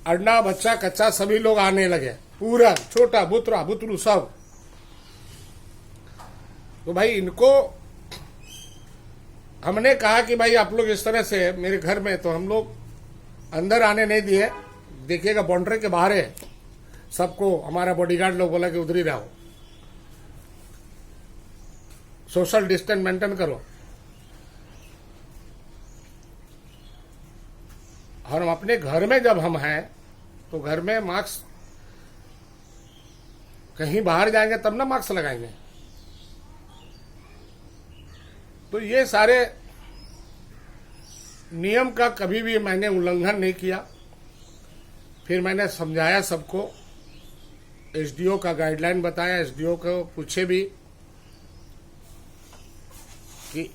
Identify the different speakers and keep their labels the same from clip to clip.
Speaker 1: अड्डा बच्चा कच्चा सभी लोग आने लगे, पूरा छोटा बुतरा बुतरू सब। तो भाई इनको हमने कहा कि भाई आप लोग इस तरह से मेरे घर में, तो हम लोग अंदर आने नहीं दिए। देखिएगा बाउंड्री के बाहर है, सबको हमारा बॉडीगार्ड लोग बोला कि उधर ही रहो, सोशल डिस्टेंस मेंटेन करो। और हम अपने घर में जब हम हैं तो घर में मास्क, कहीं बाहर जाएंगे तब ना मास्क लगाएंगे। तो ये सारे नियम का कभी भी मैंने उल्लंघन नहीं किया। फिर मैंने समझाया सबको, एसडीओ का गाइडलाइन बताया, एसडीओ को पूछे भी कि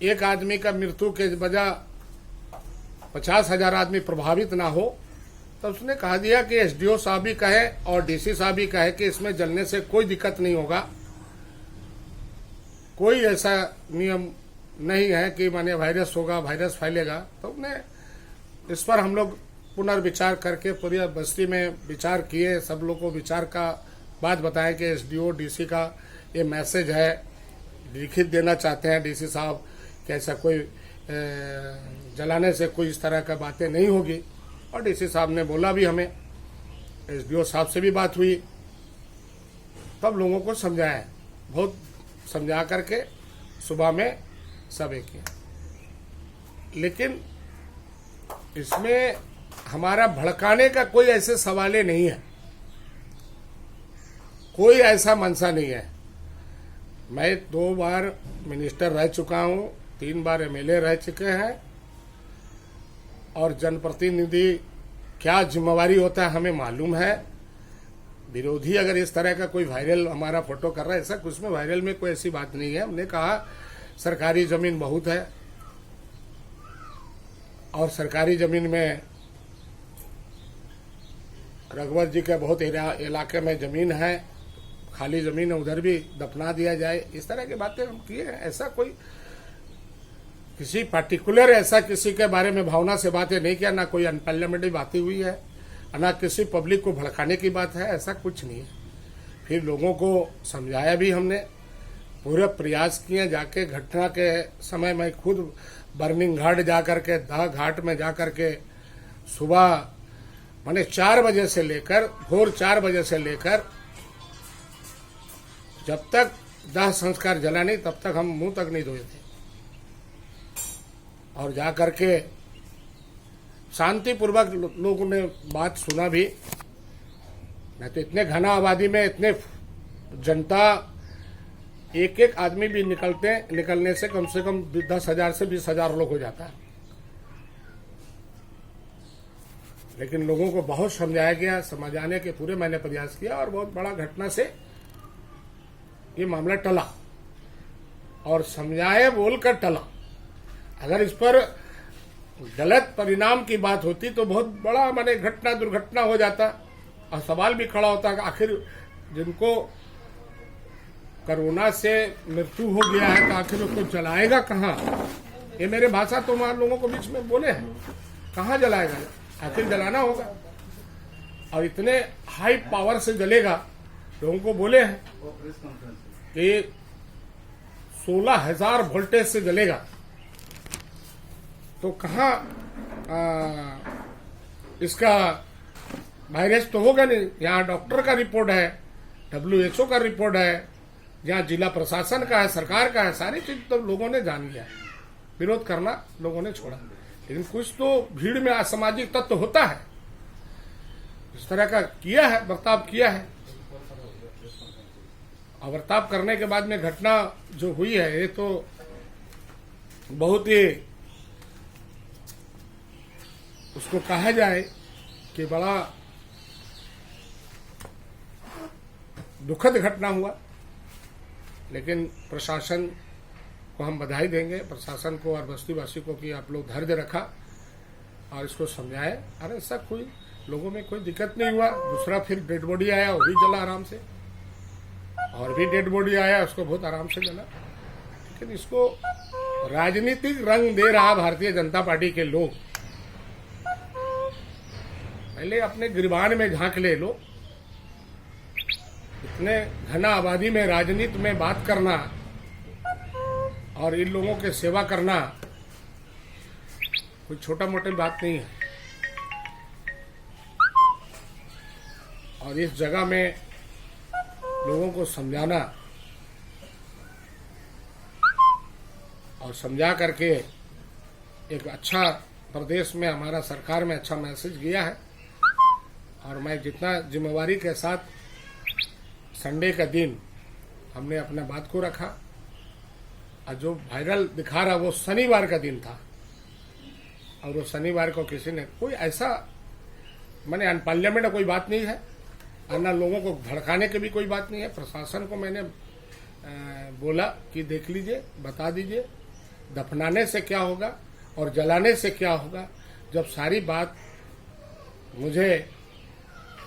Speaker 1: एक आदमी का मृत्यु के वजह 50,000 आदमी प्रभावित ना हो। तो उसने कहा दिया कि एसडीओ साहब भी कहे और डीसी साहब भी कहे कि इसमें जलने से कोई दिक्कत नहीं होगा, कोई ऐसा नियम नहीं है कि माने वायरस होगा, वायरस फैलेगा। तो हमने इस पर हम लोग पुनर्विचार करके पूरी बस्ती में विचार किए, सब लोग को विचार का बात बताएं कि एसडीओ डीसी का ये मैसेज है, लिखित देना चाहते हैं डीसी साहब कि ऐसा कोई जलाने से कोई इस तरह का बातें नहीं होगी। और डीसी साहब ने बोला भी, हमें एसडीओ साहब से भी बात हुई, तब लोगों को समझाया, बहुत समझा करके सुबह में सब एक किया। लेकिन इसमें हमारा भड़काने का कोई ऐसे सवाल नहीं है, कोई ऐसा मंशा नहीं है। मैं 2 बार मिनिस्टर रह चुका हूं, 3 बार एमएलए रह चुके हैं, और जनप्रतिनिधि क्या जिम्मेवारी होता है हमें मालूम है। विरोधी अगर इस तरह का कोई वायरल हमारा फोटो कर रहा है, ऐसा कुछ में वायरल में कोई ऐसी बात नहीं है। हमने कहा सरकारी जमीन बहुत है, और सरकारी जमीन में रघुवर जी के बहुत इलाके में जमीन है, खाली जमीन है, उधर भी दफना दिया जाए, इस तरह की बातें हम किए हैं। ऐसा कोई किसी पार्टिकुलर ऐसा किसी के बारे में भावना से बातें नहीं किया, ना कोई अनपार्लियामेंट्री बातें हुई है, ना किसी पब्लिक को भड़काने की बात है, ऐसा कुछ नहीं है। फिर लोगों को समझाया भी हमने, पूरे प्रयास किए। जाके घटना के समय मैं खुद बर्निंग घाट जाकर के, दाह घाट में जाकर के सुबह माने 4 बजे से लेकर, भोर 4 बजे से लेकर जब तक दाह संस्कार जला नहीं तब तक हम मुंह तक नहीं धोए थे। और जाकर के शांतिपूर्वक लोगों ने बात सुना भी। नहीं तो इतने घना आबादी में इतने जनता, एक एक आदमी भी निकलने से कम 10,000 से 20,000 लोग हो जाता है। लेकिन लोगों को बहुत समझाया गया, समझाने के पूरे मैंने प्रयास किया, और बहुत बड़ा घटना से ये मामला टला, और समझाए बोलकर टला। अगर इस पर गलत परिणाम की बात होती तो बहुत बड़ा माने दुर्घटना हो जाता, और सवाल भी खड़ा होता कि आखिर जिनको कोरोना से मृत्यु हो गया है तो आखिर उसको जलाएगा कहाँ। ये मेरे भाषा तो वहां लोगों को बीच में बोले हैं, कहाँ जलाएगा, आखिर जलाना होगा, और इतने हाई पावर से जलेगा। लोगों को बोले हैं कि 16,000 वोल्टेज से जलेगा, तो कहाँ इसका वायरस तो होगा नहीं। यहाँ डॉक्टर का रिपोर्ट है, WHO का रिपोर्ट है, जहाँ जिला प्रशासन का है, सरकार का है, सारी चीज तो लोगों ने जान लिया। विरोध करना लोगों ने छोड़ा। लेकिन कुछ तो भीड़ में असामाजिक तत्व होता है, इस तरह का किया है, बर्ताव किया है। और बर्ताव करने के बाद में घटना जो हुई है, ये तो बहुत ही उसको कहा जाए कि बड़ा दुखद घटना हुआ। लेकिन प्रशासन को हम बधाई देंगे, प्रशासन को और बस्तीवासी को, कि आप लोग धैर्य रखा और इसको समझाए। अरे ऐसा कोई लोगों में कोई दिक्कत नहीं हुआ। दूसरा फिर डेड बॉडी आया, वो भी जला आराम से, और भी डेड बॉडी आया, उसको बहुत आराम से जला। लेकिन इसको राजनीतिक रंग दे रहा भारतीय जनता पार्टी के लोग। पहले अपने गिरबान में झांक ले लो। इतने घना आबादी में राजनीति में बात करना और इन लोगों के सेवा करना कोई छोटा मोटी बात नहीं है। और इस जगह में लोगों को समझाना और समझा करके एक अच्छा प्रदेश में हमारा सरकार में अच्छा मैसेज गया है। और मैं जितना जिम्मेवारी के साथ संडे का दिन हमने अपने बात को रखा, और जो वायरल दिखा रहा वो शनिवार का दिन था, और वो शनिवार को किसी ने कोई ऐसा मैंने अनपार्लियामेंट कोई बात नहीं है, अन्य लोगों को भड़काने की भी कोई बात नहीं है। प्रशासन को मैंने बोला कि देख लीजिए, बता दीजिए दफनाने से क्या होगा और जलाने से क्या होगा। जब सारी बात मुझे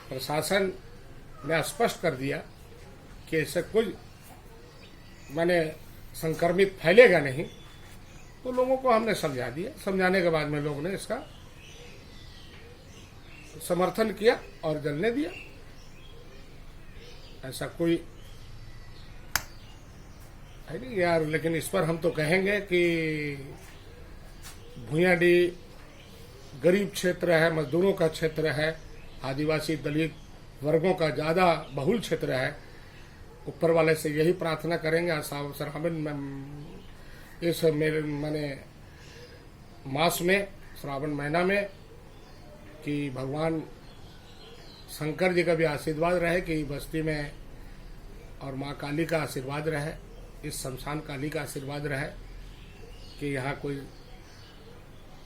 Speaker 1: प्रशासन ने स्पष्ट कर दिया कि इससे कुछ मैंने संक्रमित फैलेगा नहीं, तो लोगों को हमने समझा दिया। समझाने के बाद में लोगों ने इसका समर्थन किया और जलने दिया। ऐसा कोई है नहीं यार। लेकिन इस पर हम तो कहेंगे कि भुइयाडीह गरीब क्षेत्र है, मजदूरों का क्षेत्र है, आदिवासी दलित वर्गों का ज़्यादा बहुल क्षेत्र है। ऊपर वाले से यही प्रार्थना करेंगे इस मेरे माने मास में, श्रावण महीना में, कि भगवान शंकर जी का भी आशीर्वाद रहे कि बस्ती में, और माँ काली का आशीर्वाद रहे, इस शमशान काली का आशीर्वाद रहे कि यहाँ कोई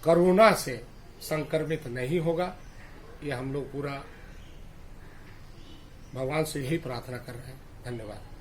Speaker 1: कोरोना से संक्रमित नहीं होगा। ये हम लोग पूरा भगवान से यही प्रार्थना कर रहे हैं। धन्यवाद।